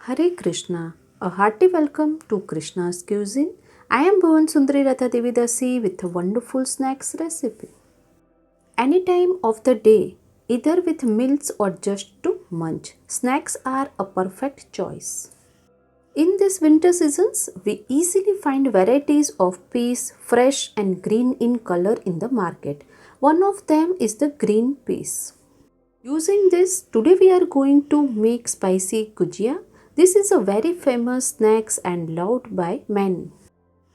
Hare Krishna. A hearty welcome to Krishna's Cuisine. I am Bhuvan Sundari Ratha Devidasi with a wonderful snacks recipe. Any time of the day, either with meals or just to munch, snacks are a perfect choice. In this winter seasons, we easily find varieties of peas, fresh and green in color in the market. One of them is the green peas. Using this, today we are going to make spicy gujia. This is a very famous snack and loved by many.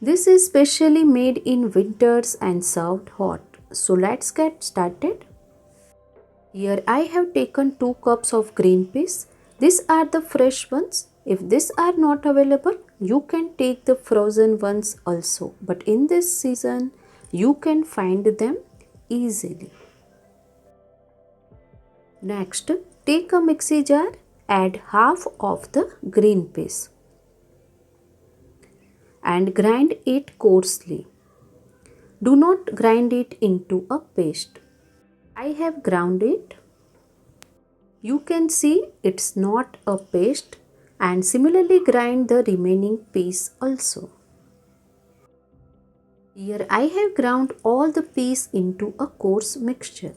This is specially made in winters and served hot. So let's get started. Here I have taken 2 cups of green peas. These are the fresh ones. If these are not available, you can take the frozen ones also. But in this season, you can find them easily. Next, take a mixie jar, add half of the green peas and grind it coarsely. Do not grind it into a paste. I have ground it. You can see it's not a paste, and similarly grind the remaining peas also. Here I have ground all the peas into a coarse mixture.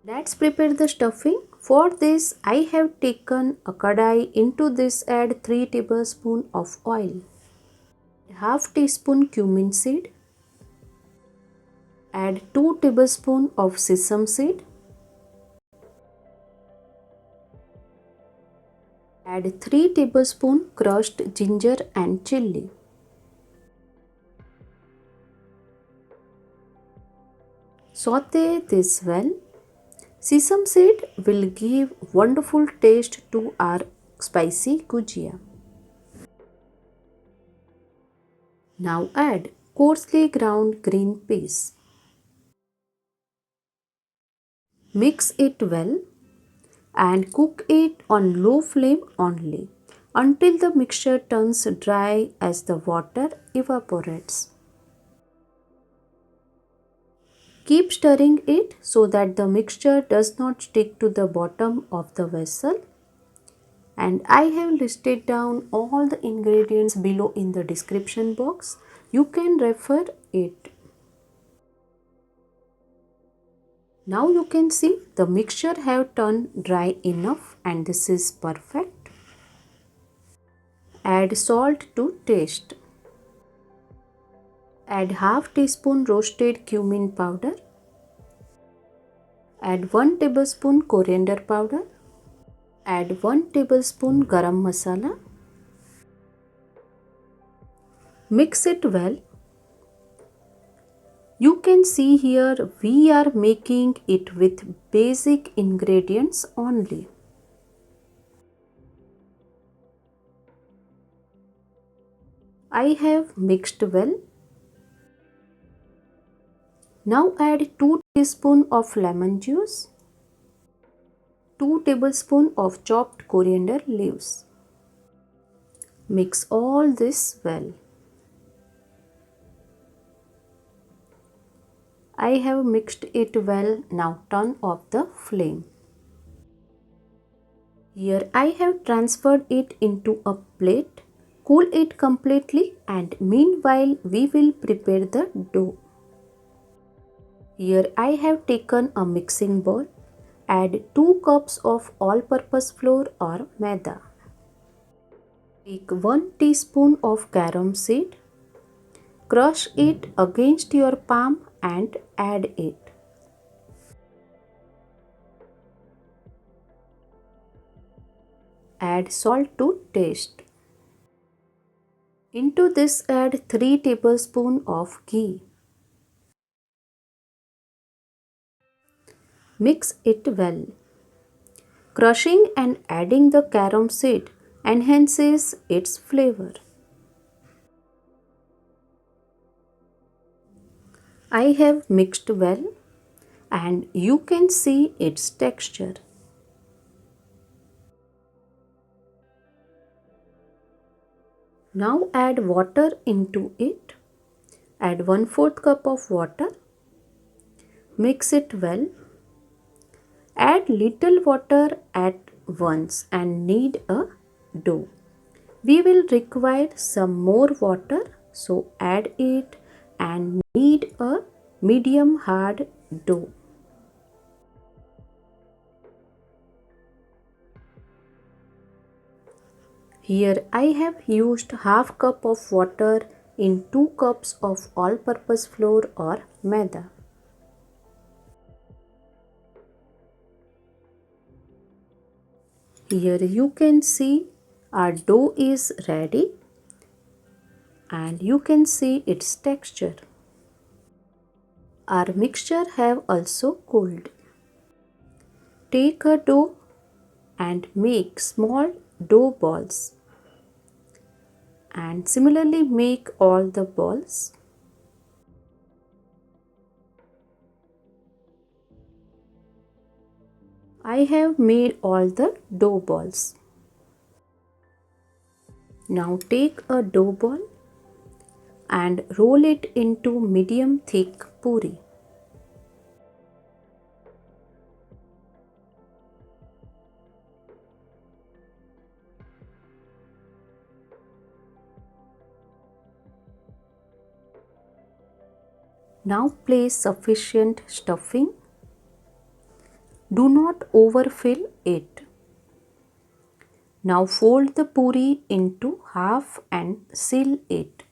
Let's prepare the stuffing. For this, I have taken a kadai. Into this add 3 tablespoons of oil, half teaspoon cumin seed, add 2 tablespoons of sesame seed, add 3 tablespoons crushed ginger and chili. Saute this well. Sesame seed will give wonderful taste to our spicy gujia. Now add coarsely ground green peas. Mix it well and cook it on low flame only until the mixture turns dry as the water evaporates. Keep stirring it so that the mixture does not stick to the bottom of the vessel. And I have listed down all the ingredients below in the description box. You can refer it. Now you can see the mixture have turned dry enough and this is perfect. Add salt to taste. Add half teaspoon roasted cumin powder. Add 1 tablespoon coriander powder. Add 1 tablespoon garam masala. Mix it well. You can see here we are making it with basic ingredients only. I have mixed well. Now add 2 teaspoons of lemon juice, 2 tablespoons of chopped coriander leaves. Mix all this well. I have mixed it well. Now turn off the flame. Here I have transferred it into a plate. Cool it completely and meanwhile we will prepare the dough. Here I have taken a mixing bowl. Add 2 cups of all-purpose flour or maida. Take 1 teaspoon of carom seed. Crush it against your palm and add it. Add salt to taste. Into this add 3 tablespoons of ghee. Mix it well. Crushing and adding the carom seed enhances its flavor. I have mixed well and you can see its texture. Now add water into it. Add 1/4 cup of water. Mix it well. Add little water at once and need a dough. We will require some more water, so add it and knead a medium hard dough. Here I have used half cup of water in 2 cups of all-purpose flour or maida. Here you can see our dough is ready and you can see its texture. Our mixture have also cooled. Take a dough and make small dough balls and similarly make all the balls. I have made all the dough balls. Now take a dough ball and roll it into medium thick puri. Now place sufficient stuffing. Do not overfill it. Now fold the puri into half and seal it.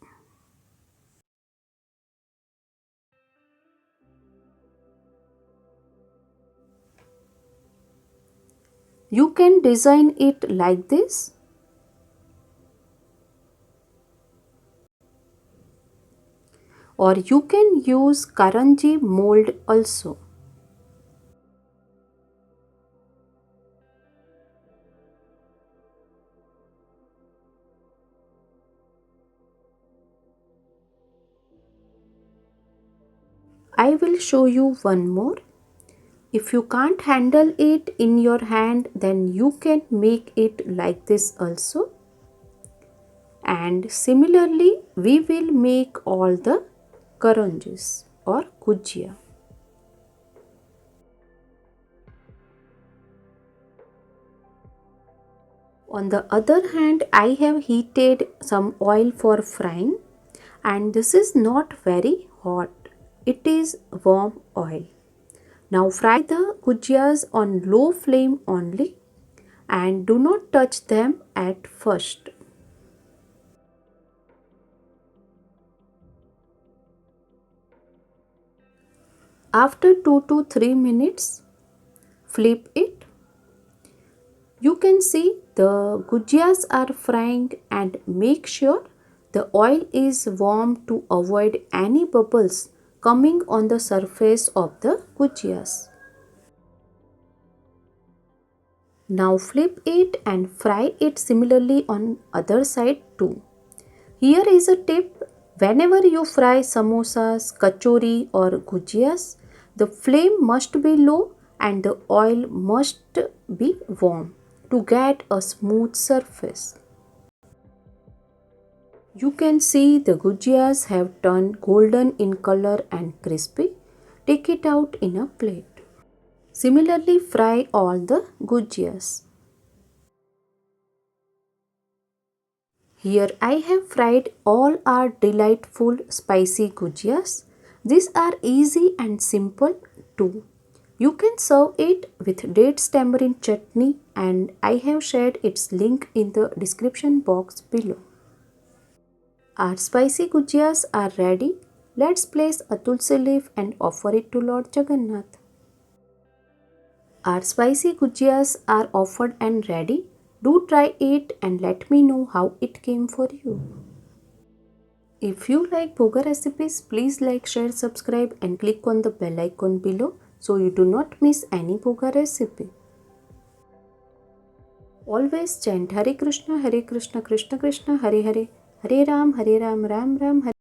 You can design it like this. Or you can use karanji mold also. I will show you one more. If you can't handle it in your hand, then you can make it like this also. And similarly, we will make all the karanjis or gujia. On the other hand, I have heated some oil for frying and this is not very hot. It is warm oil. Now fry the gujias on low flame only and do not touch them at first. After 2 to 3 minutes, flip it. You can see the gujias are frying and make sure the oil is warm to avoid any bubbles coming on the surface of the gujias. Now flip it and fry it similarly on other side too. Here is a tip: whenever you fry samosas, kachori or gujias, the flame must be low and the oil must be warm to get a smooth surface. You can see the gujias have turned golden in color and crispy. Take it out in a plate. Similarly, fry all the gujias. Here I have fried all our delightful spicy gujias. These are easy and simple too. You can serve it with dates tamarind chutney and I have shared its link in the description box below. Our spicy gujias are ready. Let's place a tulsi leaf and offer it to Lord Jagannath. Our spicy gujias are offered and ready. Do try it and let me know how it came for you. If you like bhoga recipes, please like, share, subscribe and click on the bell icon below so you do not miss any bhoga recipe. Always chant Hare Krishna, Krishna Krishna, Hare Hare, Hare Ram, Ram Ram, Hare